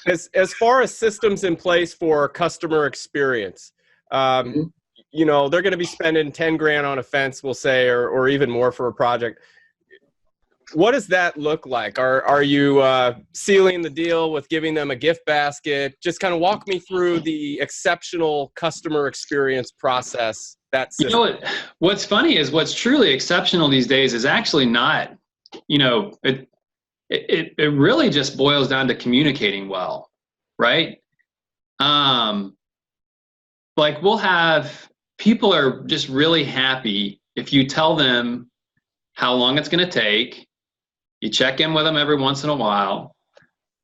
As far as systems in place for customer experience, Mhm. you know, they're going to be spending 10 grand on a fence, we'll say, or even more for a project. What does that look like? Are you sealing the deal with giving them a gift basket? Just kind of walk me through the exceptional customer experience process. That You know system. what's funny is what's truly exceptional these days is actually not, you know, it really just boils down to communicating well, right? Um, like we'll have people are just really happy if you tell them how long it's going to take. You check in with them every once in a while,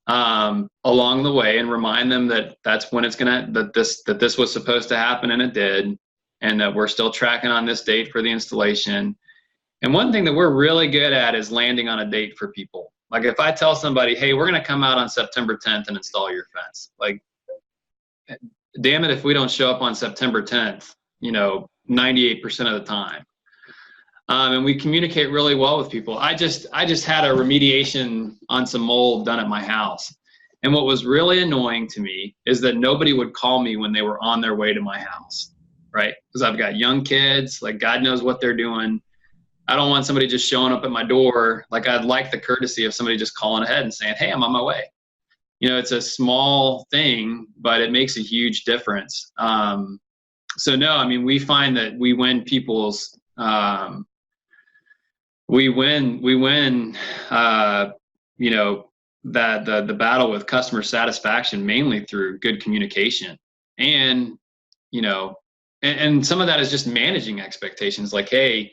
along the way, and remind them that that's when it's gonna that this was supposed to happen and it did, and that we're still tracking on this date for the installation. And one thing that we're really good at is landing on a date for people. Like if I tell somebody, hey, we're gonna come out on September 10th and install your fence, like damn it if we don't show up on September 10th, you know, 98% of the time. And we communicate really well with people. I just had a remediation on some mold done at my house. And what was really annoying to me is that nobody would call me when they were on their way to my house, right? Because I've got young kids, like God knows what they're doing. I don't want somebody just showing up at my door. Like I'd like the courtesy of somebody just calling ahead and saying, hey, I'm on my way. You know, it's a small thing, but it makes a huge difference. So no, I mean, we find that we win people's, we win, you know, that the battle with customer satisfaction mainly through good communication. And, you know, and some of that is just managing expectations. Like, hey,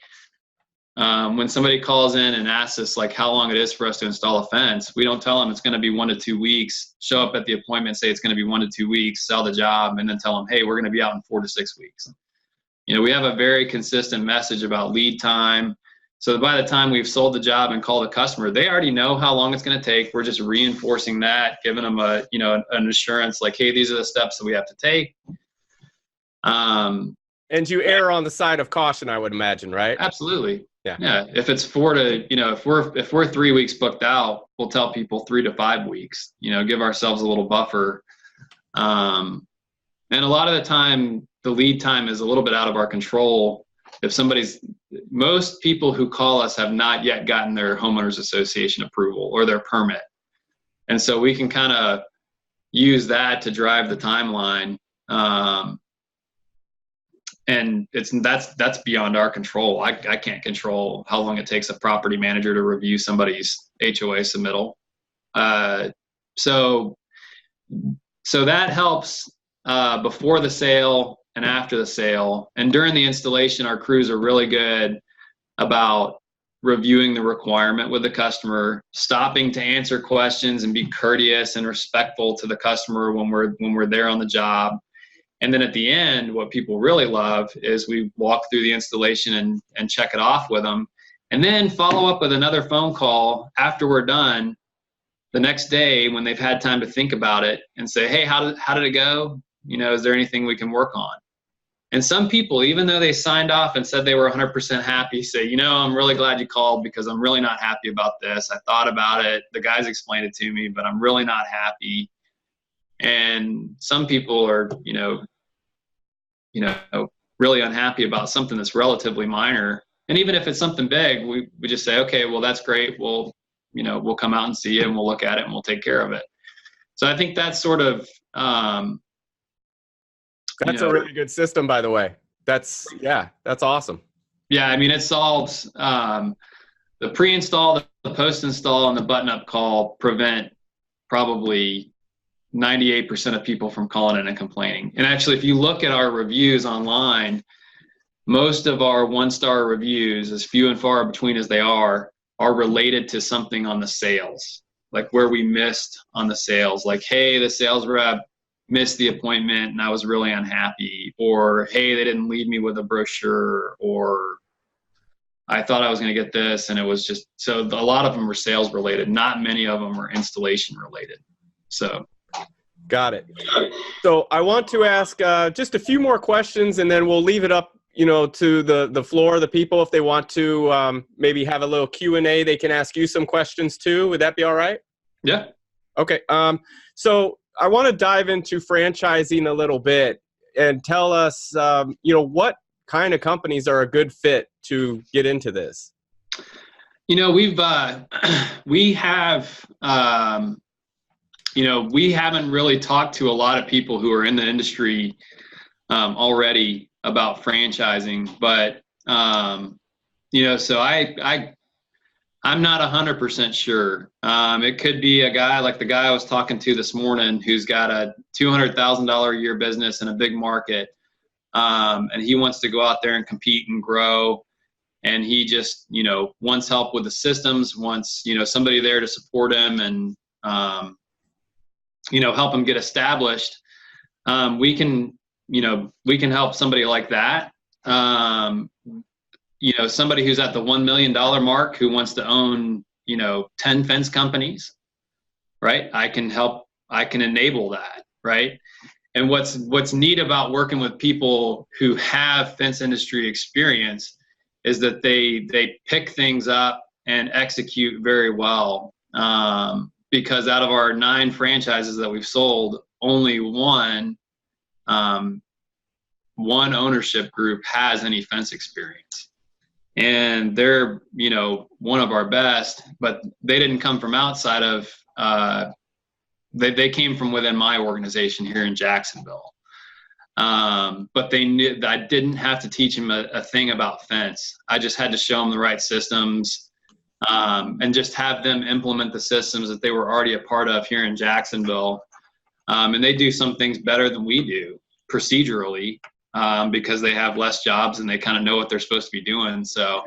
when somebody calls in and asks us like how long it is for us to install a fence, we don't tell them it's going to be 1 to 2 weeks. Show up at the appointment, say it's going to be 1 to 2 weeks, sell the job, and then tell them, hey, we're going to be out in 4 to 6 weeks. You know, we have a very consistent message about lead time. So by the time we've sold the job and called the customer, they already know how long it's going to take. We're just reinforcing that, giving them a, you know, an assurance like, hey, these are the steps that we have to take. And you err on the side of caution, I would imagine, right? Absolutely. Yeah. Yeah. If it's 4 to, you know, if we're 3 weeks booked out, we'll tell people 3 to 5 weeks, you know, give ourselves a little buffer. And a lot of the time, the lead time is a little bit out of our control. If most people who call us have not yet gotten their homeowners association approval or their permit. And so we can kind of use that to drive the timeline. And that's beyond our control. I can't control how long it takes a property manager to review somebody's HOA submittal. So that helps before the sale and after the sale. And during the installation, our crews are really good about reviewing the requirement with the customer, stopping to answer questions and be courteous and respectful to the customer when we're there on the job. And then at the end, what people really love is we walk through the installation and check it off with them, and then follow up with another phone call after we're done the next day when they've had time to think about it and say, hey, how did it go? You know, is there anything we can work on? And some people, even though they signed off and said they were 100% happy, say, you know, I'm really glad you called because I'm really not happy about this. I thought about it. The guys explained it to me, but I'm really not happy. And some people are, you know, really unhappy about something that's relatively minor. And even if it's something big, we just say, okay, well, that's great. We'll come out and see you and we'll look at it and we'll take care of it. So I think that's sort of, that's a really good system, by the way. That's awesome. Yeah. I mean, it solves, the pre-install, the post-install, and the button-up call prevent probably 98% of people from calling in and complaining. And actually, if you look at our reviews online, most of our 1-star reviews, as few and far between as they are related to something on the sales, like where we missed on the sales. Like, hey, the sales rep missed the appointment and I was really unhappy. Or, hey, they didn't leave me with a brochure. Or, I thought I was going to get this and it was just, so a lot of them were sales related. Not many of them were installation related. So. Got it. So I want to ask just a few more questions and then we'll leave it up, you know, to the floor, the people, if they want to maybe have a little Q&A, they can ask you some questions too. Would that be all right? Yeah. Okay. So I want to dive into franchising a little bit and tell us, what kind of companies are a good fit to get into this. We have, we haven't really talked to a lot of people who are in the industry already about franchising, but so I'm not 100% sure. It could be a guy like the guy I was talking to this morning who's got a $200,000 a year business in a big market, and he wants to go out there and compete and grow. And he just, wants help with the systems, wants, somebody there to support him and, help him get established. We can help somebody like that. Somebody who's at the $1 million mark who wants to own, 10 fence companies, right? I can enable that, right? And what's neat about working with people who have fence industry experience is that they pick things up and execute very well. Because out of our 9 franchises that we've sold, only one ownership group has any fence experience. And they're, one of our best, but they didn't come from outside of, they came from within my organization here in Jacksonville. But they knew that I didn't have to teach them a thing about fence. I just had to show them the right systems, and just have them implement the systems that they were already a part of here in Jacksonville. And they do some things better than we do procedurally, because they have less jobs and they kind of know what they're supposed to be doing. So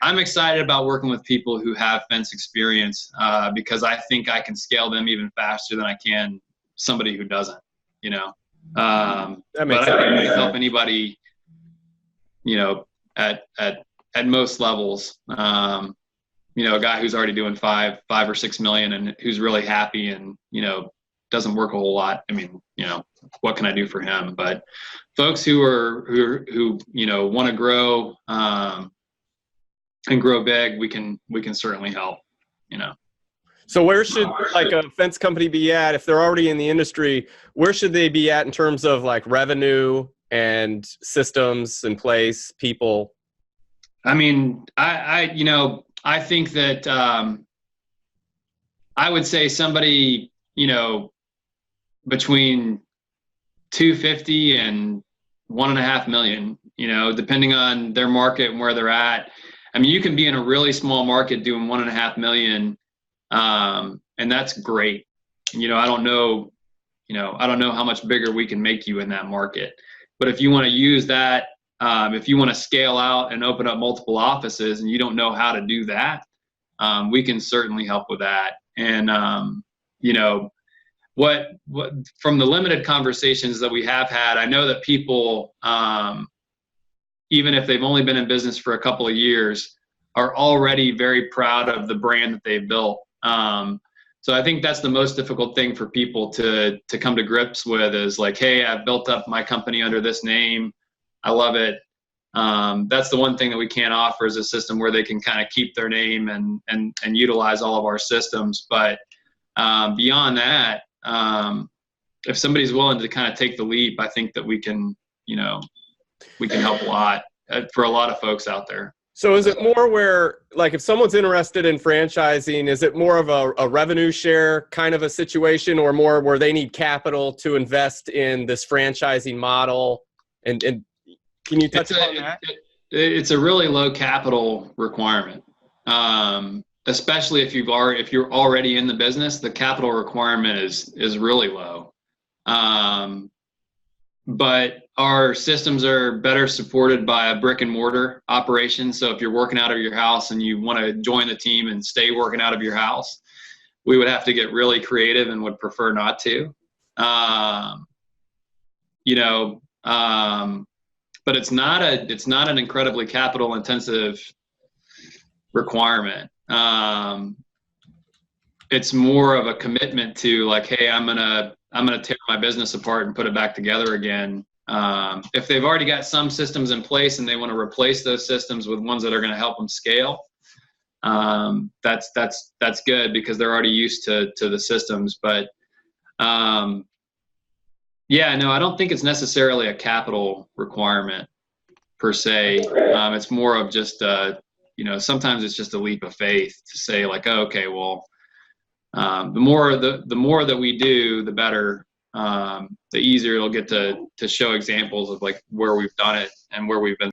I'm excited about working with people who have fence experience, because I think I can scale them even faster than I can somebody who doesn't, That makes but I sense. can help anybody, at most levels. A guy who's already doing five or 6 million and who's really happy and, doesn't work a whole lot. I mean, what can I do for him? But folks who want to grow, and grow big, we can certainly help, So where should like a fence company be at if they're already in the industry? Where should they be at in terms of like revenue and systems in place, people? I mean, I think that I would say somebody, between 250 and 1.5 million, depending on their market and where they're at. I mean, you can be in a really small market doing 1.5 million. And that's great. I don't know how much bigger we can make you in that market, but if you want to use that, if you want to scale out and open up multiple offices and you don't know how to do that, we can certainly help with that. And, what from the limited conversations that we have had, I know that people, even if they've only been in business for a couple of years, are already very proud of the brand that they've built. So I think that's the most difficult thing for people to come to grips with is like, hey, I've built up my company under this name. I love it. That's the one thing that we can't offer is a system where they can kind of keep their name and utilize all of our systems. But beyond that, if somebody's willing to kind of take the leap, I think that we can help a lot for a lot of folks out there. So is it more where, like, if someone's interested in franchising, is it more of a revenue share kind of a situation, or more where they need capital to invest in this franchising model? And can you touch on that? It's a really low capital requirement, especially if you're already in the business. The capital requirement is really low. But our systems are better supported by a brick and mortar operation. So if you're working out of your house and you want to join the team and stay working out of your house, we would have to get really creative and would prefer not to. But it's not an incredibly capital intensive requirement. It's more of a commitment to like, hey, I'm gonna tear my business apart and put it back together again. If they've already got some systems in place and they want to replace those systems with ones that are going to help them scale, that's good because they're already used to the systems. But Yeah, no, I don't think it's necessarily a capital requirement per se. It's more of just, sometimes it's just a leap of faith to say like, oh, okay, well, the more that we do, the better. The easier it'll get to show examples of like where we've done it and where we've been